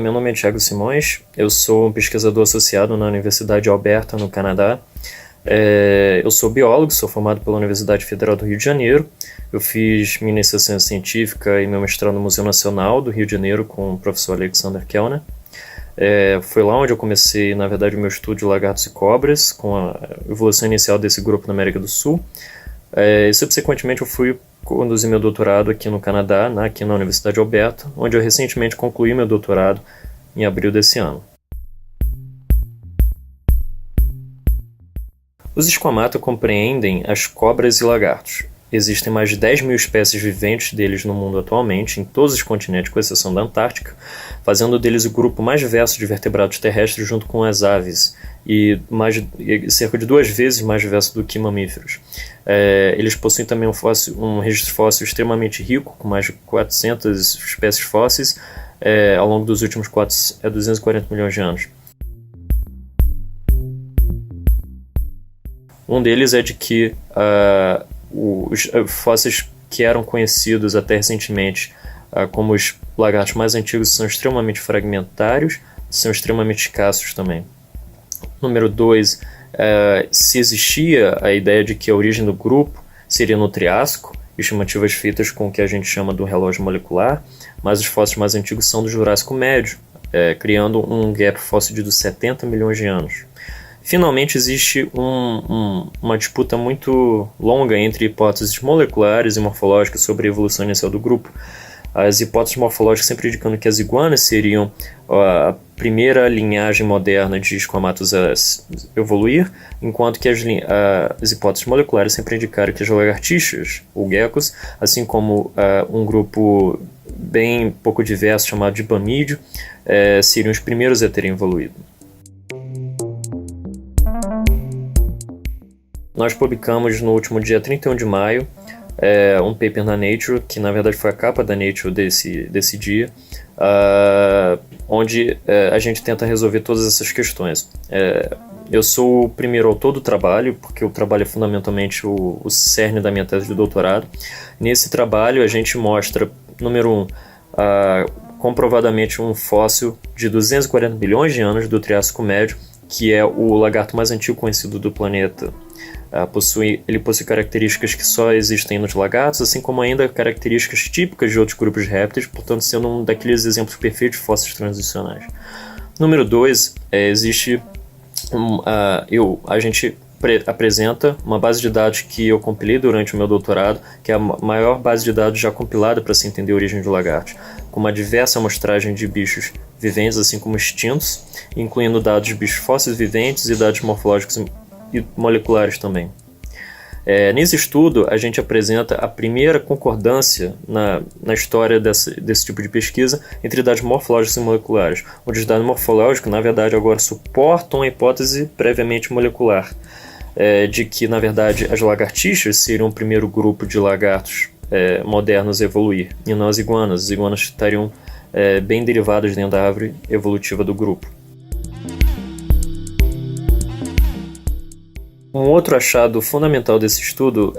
meu nome é Thiago Simões, eu sou um pesquisador associado na Universidade de Alberta, no Canadá. Eu sou biólogo, sou formado pela Universidade Federal do Rio de Janeiro. Eu fiz minha iniciação científica e meu mestrado no Museu Nacional do Rio de Janeiro com o professor Alexander Kellner. Foi lá onde eu comecei, na verdade, o meu estudo de lagartos e cobras, com a evolução inicial desse grupo na América do Sul. E subsequentemente eu fui conduzir meu doutorado aqui no Canadá, aqui na Universidade de Alberta, onde eu recentemente concluí meu doutorado em abril desse ano. Os Squamata compreendem as cobras e lagartos. Existem mais de 10 mil espécies viventes deles no mundo atualmente, em todos os continentes, com exceção da Antártica, fazendo deles o grupo mais diverso de vertebrados terrestres junto com as aves, e cerca de 2 vezes mais diverso do que mamíferos. Eles possuem também um registro fóssil extremamente rico, com mais de 400 espécies fósseis ao longo dos últimos 240 milhões de anos. Um deles é de que os fósseis que eram conhecidos até recentemente como os lagartos mais antigos são extremamente fragmentários, são extremamente escassos também. Número 2, se existia a ideia de que a origem do grupo seria no Triássico, estimativas feitas com o que a gente chama do relógio molecular, mas os fósseis mais antigos são do Jurássico Médio, criando um gap fóssil de 70 milhões de anos. Finalmente, existe uma disputa muito longa entre hipóteses moleculares e morfológicas sobre a evolução inicial do grupo. As hipóteses morfológicas sempre indicando que as iguanas seriam a primeira linhagem moderna de esquamatos a evoluir, enquanto que as hipóteses moleculares sempre indicaram que as lagartixas, ou geckos, assim como um grupo bem pouco diverso chamado de bamídeo, seriam os primeiros a terem evoluído. Nós publicamos no último dia 31 de maio um paper na Nature, que na verdade foi a capa da Nature desse dia, onde a gente tenta resolver todas essas questões. Eu sou o primeiro autor do trabalho, porque o trabalho é fundamentalmente o cerne da minha tese de doutorado. Nesse trabalho a gente mostra, número 1, comprovadamente um fóssil de 240 bilhões de anos do Triássico Médio, que é o lagarto mais antigo conhecido do planeta. Ele possui características que só existem nos lagartos, assim como ainda características típicas de outros grupos de répteis, portanto sendo um daqueles exemplos perfeitos de fósseis transicionais. Número 2, a gente apresenta uma base de dados que eu compilei durante o meu doutorado, que é a maior base de dados já compilada para se entender a origem de lagartos, com uma diversa amostragem de bichos viventes, assim como extintos, incluindo dados de bichos fósseis viventes e dados morfológicos e moleculares também. Nesse estudo, a gente apresenta a primeira concordância na história desse tipo de pesquisa entre dados morfológicos e moleculares, onde os dados morfológicos, na verdade, agora suportam a hipótese previamente molecular, de que, na verdade, as lagartixas seriam o primeiro grupo de lagartos modernos a evoluir, e não as iguanas. As iguanas estariam bem derivadas dentro da árvore evolutiva do grupo. Um outro achado fundamental desse estudo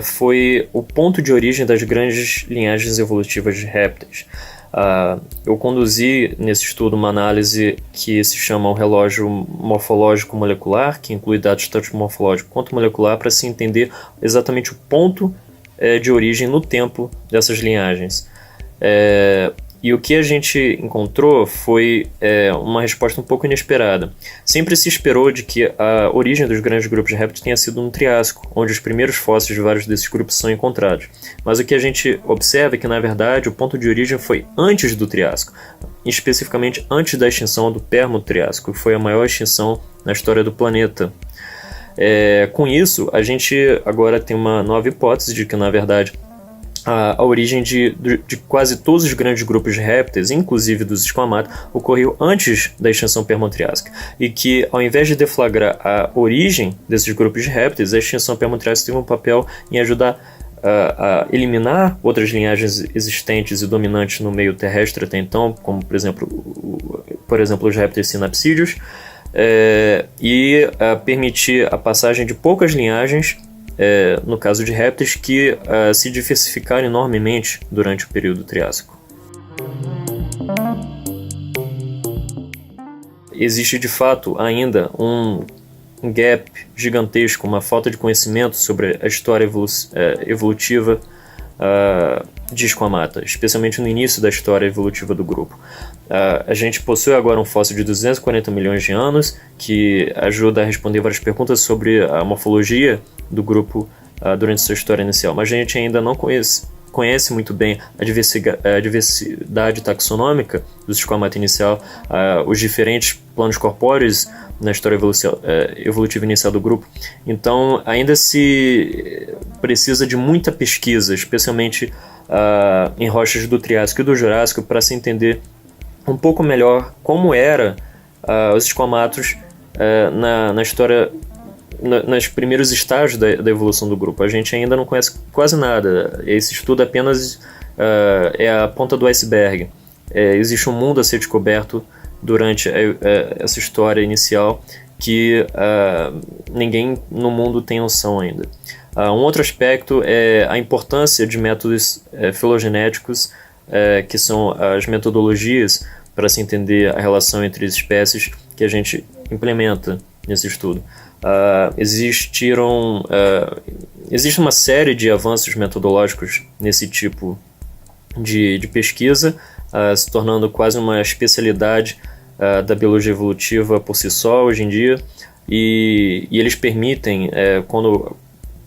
foi o ponto de origem das grandes linhagens evolutivas de répteis. Eu conduzi nesse estudo uma análise que se chama o relógio morfológico molecular, que inclui dados tanto morfológico quanto molecular, para se entender exatamente o ponto de origem no tempo dessas linhagens. E o que a gente encontrou foi uma resposta um pouco inesperada. Sempre se esperou de que a origem dos grandes grupos de répteis tenha sido no Triássico, onde os primeiros fósseis de vários desses grupos são encontrados. Mas o que a gente observa é que, na verdade, o ponto de origem foi antes do Triássico, especificamente antes da extinção do Permo-Triássico, que foi a maior extinção na história do planeta. Com isso, a gente agora tem uma nova hipótese de que, na verdade, a origem de quase todos os grandes grupos de répteis, inclusive dos Squamata, ocorreu antes da extinção permo-triássica, e que, ao invés de deflagrar a origem desses grupos de répteis, a extinção permo-triássica teve um papel em ajudar a eliminar outras linhagens existentes e dominantes no meio terrestre até então, como, por exemplo, os répteis sinapsídeos, e permitir a passagem de poucas linhagens, no caso de répteis, que se diversificaram enormemente durante o período Triássico. existe de fato ainda um gap gigantesco, uma falta de conhecimento sobre a história evolutiva de Squamata, especialmente no início da história evolutiva do grupo. A gente possui agora um fóssil de 240 milhões de anos que ajuda a responder várias perguntas sobre a morfologia do grupo durante sua história inicial, mas a gente ainda não conhece muito bem a diversidade taxonômica do Squamata inicial, os diferentes planos corpóreos na história evolutiva inicial do grupo. Então ainda se precisa de muita pesquisa, especialmente em rochas do Triássico e do Jurássico, para se entender um pouco melhor como era os esquamatos na história, nos primeiros estágios da evolução do grupo. A gente ainda não conhece quase nada. Esse estudo apenas é a ponta do iceberg. Existe um mundo a ser descoberto durante essa história inicial que ninguém no mundo tem noção ainda. Um outro aspecto é a importância de métodos filogenéticos, que são as metodologias para se entender a relação entre as espécies que a gente implementa nesse estudo. Existe uma série de avanços metodológicos nesse tipo de pesquisa, se tornando quase uma especialidade da biologia evolutiva por si só hoje em dia, e eles permitem, quando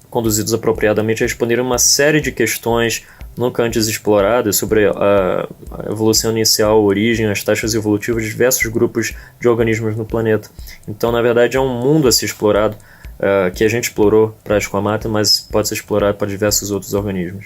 conduzidos apropriadamente, responder uma série de questões nunca antes exploradas sobre a evolução inicial, a origem, as taxas evolutivas de diversos grupos de organismos no planeta. Então, na verdade, é um mundo a ser explorado, que a gente explorou para a Squamata, mas pode ser explorado para diversos outros organismos.